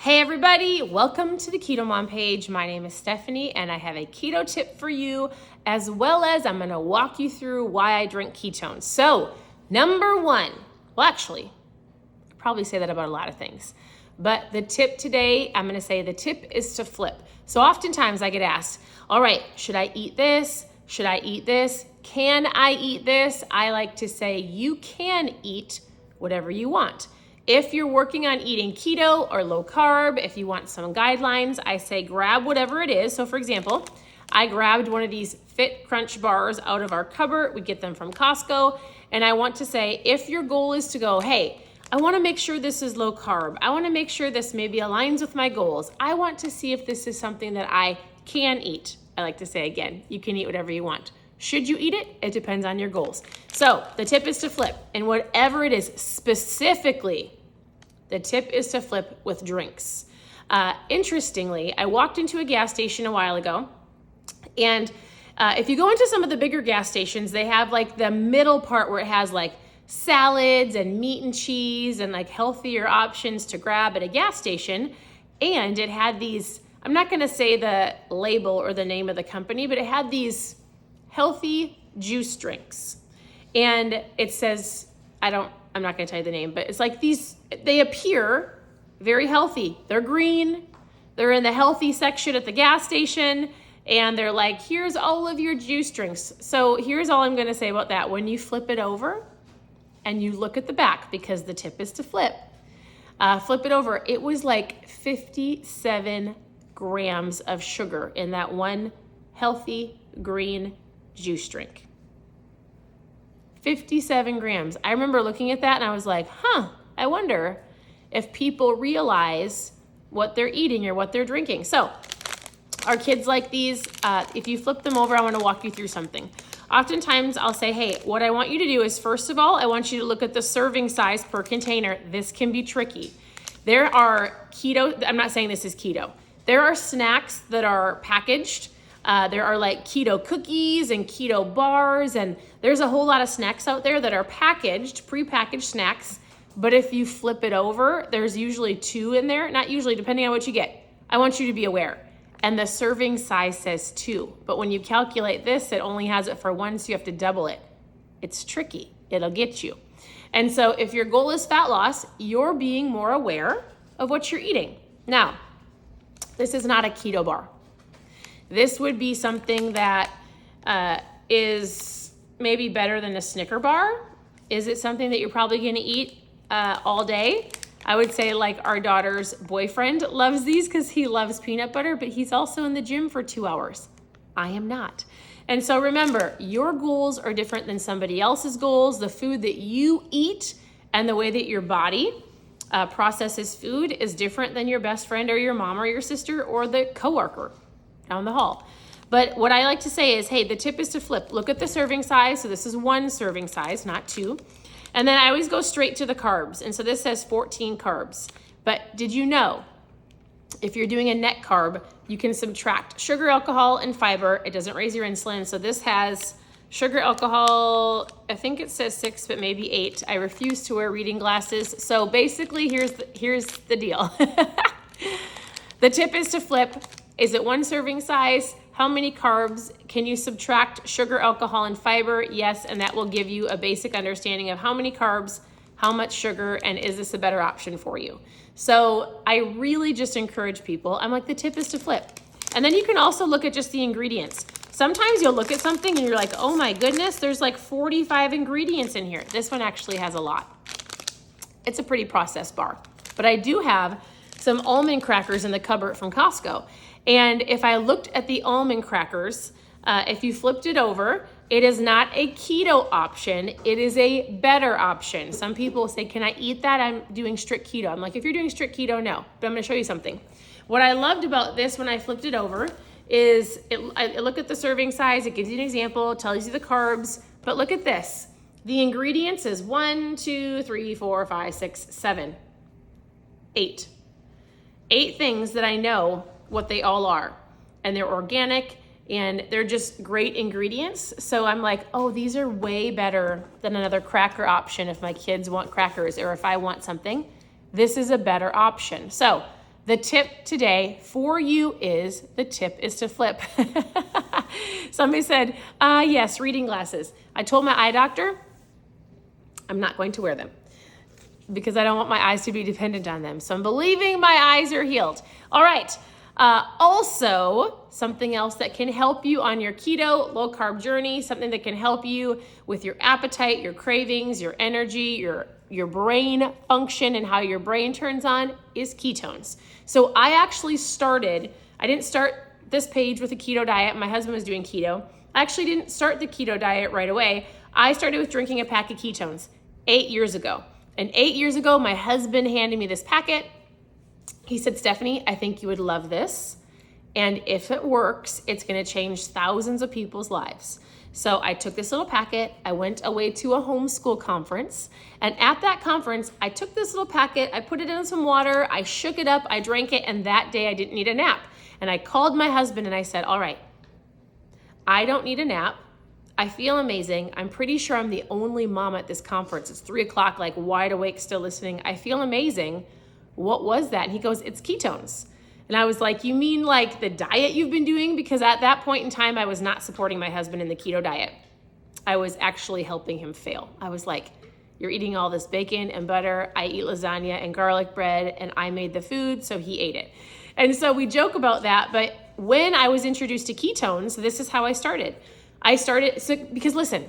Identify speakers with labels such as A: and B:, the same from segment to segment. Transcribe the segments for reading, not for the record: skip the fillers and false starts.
A: Hey everybody, welcome to the Keto Mom page. My name is Stephanie and I have a keto tip for you, as well as I'm gonna walk you through why I drink ketones. So, number one, well actually, I probably say that about a lot of things, but the tip today, I'm gonna say the tip is to flip. So oftentimes I get asked, all right, should I eat this? Should I eat this? Can I eat this? I like to say you can eat whatever you want. If you're working on eating keto or low carb, if you want some guidelines, I say grab whatever it is. So for example, I grabbed one of these Fit Crunch bars out of our cupboard. We get them from Costco. And I want to say, if your goal is to go, hey, I want to make sure this is low carb. I want to make sure this maybe aligns with my goals. I want to see if this is something that I can eat. I like to say again, you can eat whatever you want. Should you eat it? It depends on your goals. So the tip is to flip. And whatever it is specifically, the tip is to flip with drinks. Interestingly, I walked into a gas station a while ago, and if you go into some of the bigger gas stations, they have like the middle part where it has like salads and meat and cheese and like healthier options to grab at a gas station. And it had these, I'm not gonna say the label or the name of the company, but it had these healthy juice drinks. And it says, I'm not gonna tell you the name, but it's like these, they appear very healthy. They're green, they're in the healthy section at the gas station, and they're like, here's all of your juice drinks. So here's all I'm gonna say about that. When you flip it over and you look at the back, because the tip is to flip it over, it was like 57 grams of sugar in that one healthy green juice drink. 57 grams. I remember looking at that and I was like, I wonder if people realize what they're eating or what they're drinking. So our kids like these. If you flip them over, I want to walk you through something. Oftentimes I'll say, hey, what I want you to do is, first of all, I want you to look at the serving size per container. This can be tricky. There are keto, I'm not saying this is keto. There are snacks that are packaged. There are like keto cookies and keto bars, and there's a whole lot of snacks out there that are packaged, prepackaged snacks. But if you flip it over, there's usually two in there, not usually, depending on what you get. I want you to be aware. And the serving size says 2. But when you calculate this, it only has it for 1, so you have to double it. It's tricky. It'll get you. And so if your goal is fat loss, you're being more aware of what you're eating. Now, this is not a keto bar. This would be something that is maybe better than a Snicker bar. Is it something that you're probably gonna eat all day? I would say like our daughter's boyfriend loves these because he loves peanut butter, but he's also in the gym for 2 hours. I am not. And so remember, your goals are different than somebody else's goals. The food that you eat and the way that your body processes food is different than your best friend or your mom or your sister or the coworker down the hall. But what I like to say is, hey, the tip is to flip. Look at the serving size. So this is 1 serving size, not 2. And then I always go straight to the carbs. And so this says 14 carbs. But did you know, if you're doing a net carb, you can subtract sugar, alcohol, and fiber. It doesn't raise your insulin. So this has sugar, alcohol, I think it says 6, but maybe 8. I refuse to wear reading glasses. So basically, here's the deal. The tip is to flip. Is it 1 serving size? How many carbs? Can you subtract sugar, alcohol, and fiber? Yes, and that will give you a basic understanding of how many carbs, how much sugar, and is this a better option for you? So I really just encourage people. I'm like, the tip is to flip. And then you can also look at just the ingredients. Sometimes you'll look at something and you're like, oh my goodness, there's like 45 ingredients in here. This one actually has a lot. It's a pretty processed bar. But I do have some almond crackers in the cupboard from Costco. And if I looked at the almond crackers, if you flipped it over, it is not a keto option. It is a better option. Some people say, can I eat that? I'm doing strict keto. I'm like, if you're doing strict keto, no. But I'm gonna show you something. What I loved about this when I flipped it over is I look at the serving size, it gives you an example, tells you the carbs, but look at this. The ingredients is 1, 2, 3, 4, 5, 6, 7, 8. 8 things that I know what they all are, and they're organic and they're just great ingredients. So I'm like, oh, these are way better than another cracker option if my kids want crackers or if I want something. This is a better option. So the tip today for you is, the tip is to flip. Somebody said, yes, reading glasses. I told my eye doctor, I'm not going to wear them because I don't want my eyes to be dependent on them. So I'm believing my eyes are healed. All right. Also, something else that can help you on your keto, low carb journey, something that can help you with your appetite, your cravings, your energy, your brain function and how your brain turns on is ketones. So I actually I didn't start this page with a keto diet. My husband was doing keto. I actually didn't start the keto diet right away. I started with drinking a pack of ketones 8 years ago. And 8 years ago, my husband handed me this packet. He said, Stephanie, I think you would love this. And if it works, it's going to change thousands of people's lives. So I took this little packet. I went away to a homeschool conference. And at that conference, I took this little packet. I put it in some water. I shook it up. I drank it. And that day I didn't need a nap. And I called my husband and I said, all right, I don't need a nap. I feel amazing. I'm pretty sure I'm the only mom at this conference. It's 3:00, like wide awake, still listening. I feel amazing. What was that? And he goes, it's ketones. And I was like, you mean like the diet you've been doing? Because at that point in time, I was not supporting my husband in the keto diet. I was actually helping him fail. I was like, you're eating all this bacon and butter. I eat lasagna and garlic bread, and I made the food, so he ate it. And so we joke about that. But when I was introduced to ketones, this is how I started. Because listen,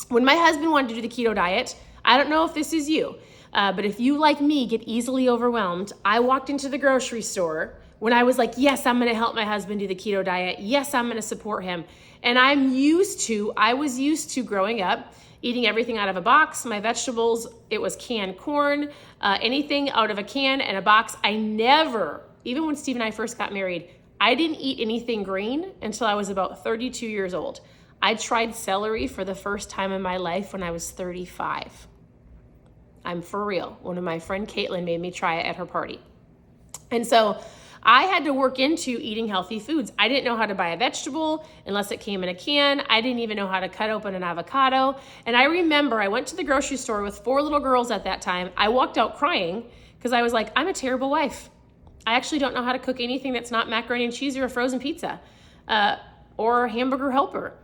A: when my husband wanted to do the keto diet, I don't know if this is you, but if you, like me, get easily overwhelmed, I walked into the grocery store when I was like, yes, I'm going to help my husband do the keto diet. Yes, I'm going to support him. And I was used to growing up, eating everything out of a box. My vegetables, it was canned corn, anything out of a can and a box. I never, even when Steve and I first got married, I didn't eat anything green until I was about 32 years old. I tried celery for the first time in my life when I was 35. I'm for real. One of my friend Caitlin made me try it at her party. And so I had to work into eating healthy foods. I didn't know how to buy a vegetable unless it came in a can. I didn't even know how to cut open an avocado. And I remember I went to the grocery store with 4 little girls at that time. I walked out crying because I was like, I'm a terrible wife. I actually don't know how to cook anything that's not macaroni and cheese or a frozen pizza or hamburger helper.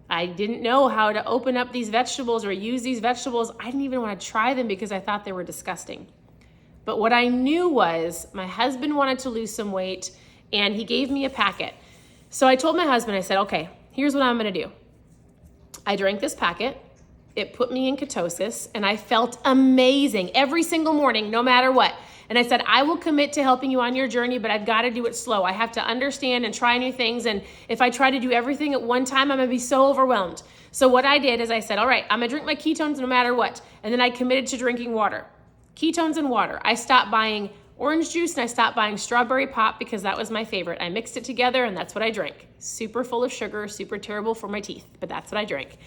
A: I didn't know how to open up these vegetables or use these vegetables. I didn't even want to try them because I thought they were disgusting. But what I knew was my husband wanted to lose some weight and he gave me a packet. So I told my husband, I said, okay, here's what I'm going to do. I drank this packet. It put me in ketosis and I felt amazing every single morning, no matter what. And I said, I will commit to helping you on your journey, but I've got to do it slow. I have to understand and try new things. And if I try to do everything at one time, I'm going to be so overwhelmed. So what I did is I said, all right, I'm going to drink my ketones no matter what. And then I committed to drinking water, ketones and water. I stopped buying orange juice and I stopped buying strawberry pop because that was my favorite. I mixed it together and that's what I drank. Super full of sugar, super terrible for my teeth, but that's what I drank.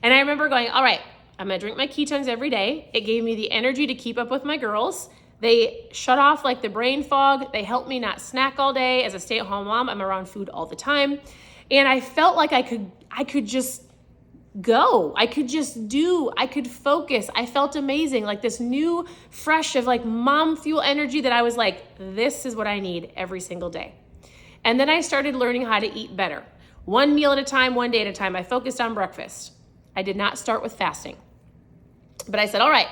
A: And I remember going, all right, I'm going to drink my ketones every day. It gave me the energy to keep up with my girls. They shut off like the brain fog. They helped me not snack all day. As a stay-at-home mom, I'm around food all the time. And I felt like I could just go. I could just do. I could focus. I felt amazing. Like this new, fresh of like mom fuel energy that I was like, this is what I need every single day. And then I started learning how to eat better. 1 meal at a time, 1 day at a time. I focused on breakfast. I did not start with fasting. But I said, all right,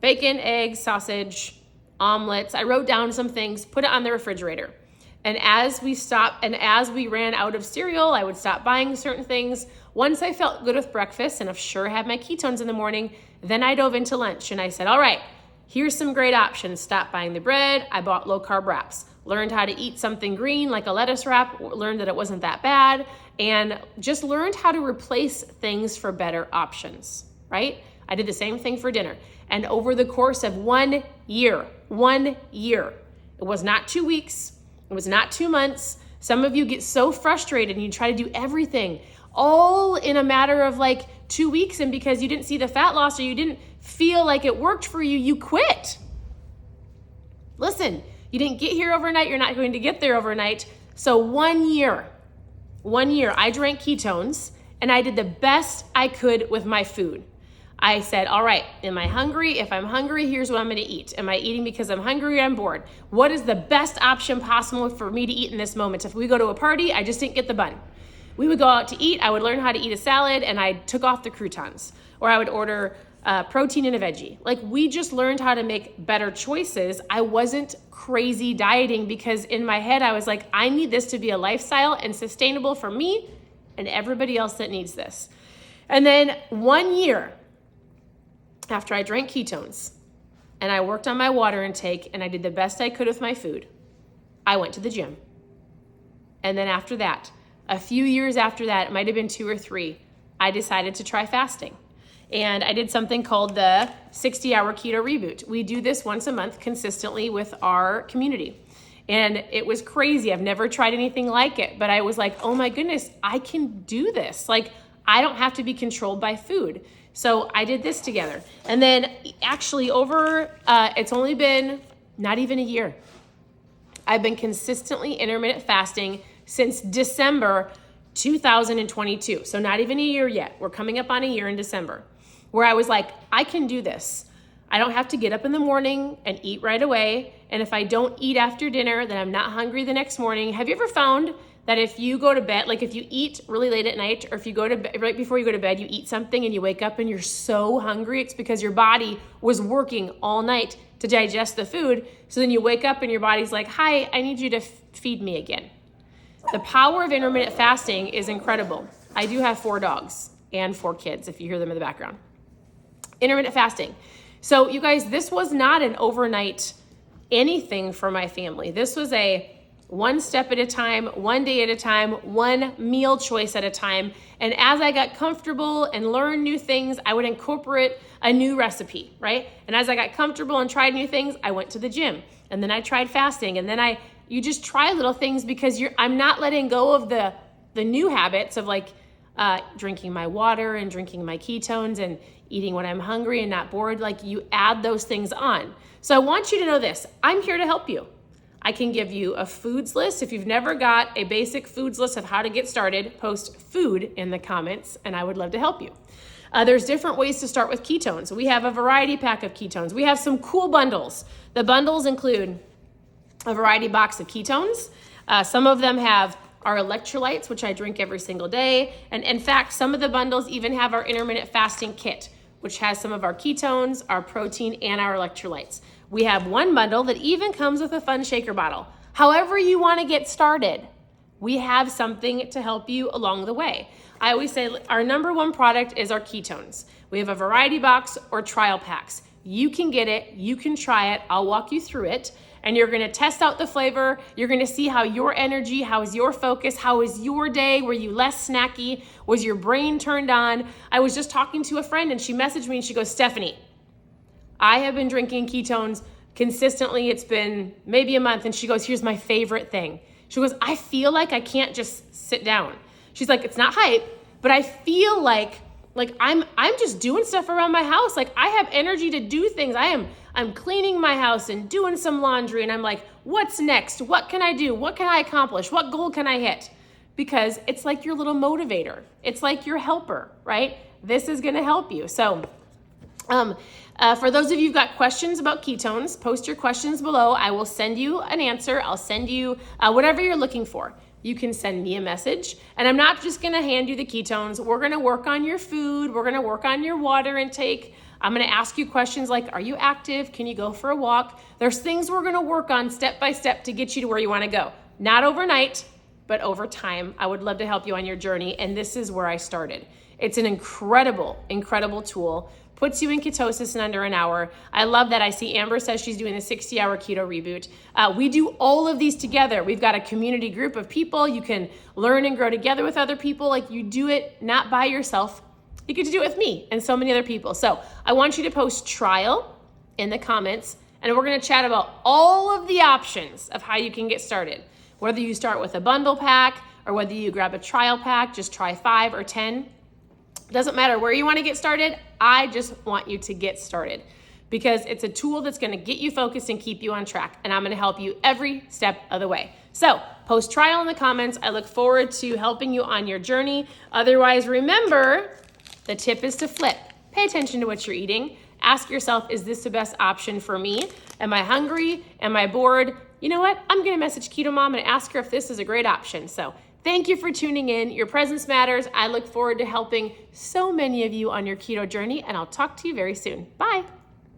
A: bacon, eggs, sausage, omelets. I wrote down some things, put it on the refrigerator. And as we ran out of cereal, I would stop buying certain things. Once I felt good with breakfast and sure had my ketones in the morning, then I dove into lunch and I said, all right, here's some great options. Stop buying the bread. I bought low carb wraps, learned how to eat something green like a lettuce wrap, learned that it wasn't that bad, and just learned how to replace things for better options, right? I did the same thing for dinner. And over the course of 1 year, it was not 2 weeks, it was not 2 months. Some of you get so frustrated and you try to do everything all in a matter of like 2 weeks. And because you didn't see the fat loss or you didn't feel like it worked for you, you quit. Listen, you didn't get here overnight. You're not going to get there overnight. So 1 year, I drank ketones and I did the best I could with my food. I said, all right, am I hungry? If I'm hungry, here's what I'm gonna eat. Am I eating because I'm hungry or I'm bored? What is the best option possible for me to eat in this moment? If we go to a party, I just didn't get the bun. We would go out to eat, I would learn how to eat a salad, and I took off the croutons. Or I would order protein and a veggie. Like, we just learned how to make better choices. I wasn't crazy dieting because in my head, I was like, I need this to be a lifestyle and sustainable for me and everybody else that needs this. And then 1 year after I drank ketones and I worked on my water intake and I did the best I could with my food, I went to the gym. And then after that, a few years after that, it might have been 2 or 3, I decided to try fasting. And I did something called the 60-hour keto reboot. We do this once a month consistently with our community. And it was crazy. I've never tried anything like it, but I was like, oh my goodness, I can do this. Like, I don't have to be controlled by food. So I did this together. And then actually it's only been not even a year. I've been consistently intermittent fasting since December 2022. So not even a year yet. We're coming up on a year in December, where I was like, I can do this. I don't have to get up in the morning and eat right away. And if I don't eat after dinner, then I'm not hungry the next morning. Have you ever found that if you go to bed, like if you eat really late at night, or if you go to bed, right before you go to bed, you eat something and you wake up and you're so hungry, it's because your body was working all night to digest the food. So then you wake up and your body's like, hi, I need you to feed me again. The power of intermittent fasting is incredible. I do have 4 dogs and 4 kids, if you hear them in the background. Intermittent fasting. So you guys, this was not an overnight anything for my family. This was a one step at a time, one day at a time, one meal choice at a time. And as I got comfortable and learned new things, I would incorporate a new recipe, right? And as I got comfortable and tried new things, I went to the gym. And then I tried fasting. And then you just try little things because I'm not letting go of the new habits of like drinking my water and drinking my ketones and eating when I'm hungry and not bored. Like, you add those things on. So I want you to know this. I'm here to help you. I can give you a foods list. If you've never got a basic foods list of how to get started, post food in the comments and I would love to help you. There's different ways to start with ketones. We have a variety pack of ketones. We have some cool bundles. The bundles include a variety box of ketones. Some of them have our electrolytes, which I drink every single day. And in fact, some of the bundles even have our intermittent fasting kit, which has some of our ketones, our protein, and our electrolytes. We have one bundle that even comes with a fun shaker bottle. However you want to get started, we have something to help you along the way. I always say our number one product is our ketones. We have a variety box or trial packs. You can get it, you can try it, I'll walk you through it, and you're gonna test out the flavor. You're gonna see how your energy, how is your focus, how is your day? Were you less snacky? Was your brain turned on? I was just talking to a friend and she messaged me and she goes, Stephanie, I have been drinking ketones consistently. It's been maybe a month. And she goes, here's my favorite thing. She goes, I feel like I can't just sit down. She's like, it's not hype, but I feel like I'm just doing stuff around my house. Like, I have energy to do things. I'm cleaning my house and doing some laundry. And I'm like, what's next? What can I do? What can I accomplish? What goal can I hit? Because it's like your little motivator. It's like your helper, right? This is going to help you. So, for those of you who've got questions about ketones, post your questions below. I will send you an answer. I'll send you whatever you're looking for. You can send me a message, and I'm not just gonna hand you the ketones. We're gonna work on your food. We're gonna work on your water intake. I'm gonna ask you questions like, are you active? Can you go for a walk? There's things we're gonna work on step by step to get you to where you wanna go. Not overnight, but over time. I would love to help you on your journey, and this is where I started. It's an incredible, incredible tool. Puts you in ketosis in under an hour. I love that. I see Amber says she's doing the 60-hour keto reboot. We do all of these together. We've got a community group of people. You can learn and grow together with other people. Like, you do it not by yourself. You get to do it with me and so many other people. So I want you to post trial in the comments, and we're gonna chat about all of the options of how you can get started. Whether you start with a bundle pack or whether you grab a trial pack, just try 5 or 10. Doesn't matter where you want to get started. I just want you to get started because it's a tool that's going to get you focused and keep you on track. And I'm going to help you every step of the way. So post trial in the comments. I look forward to helping you on your journey. Otherwise, remember, the tip is to flip. pay attention to what you're eating. Ask yourself, is this the best option for me? Am I hungry? Am I bored? You know what? I'm gonna message Keto Mom and ask her if this is a great option. So thank you for tuning in. Your presence matters. I look forward to helping so many of you on your keto journey, and I'll talk to you very soon. Bye.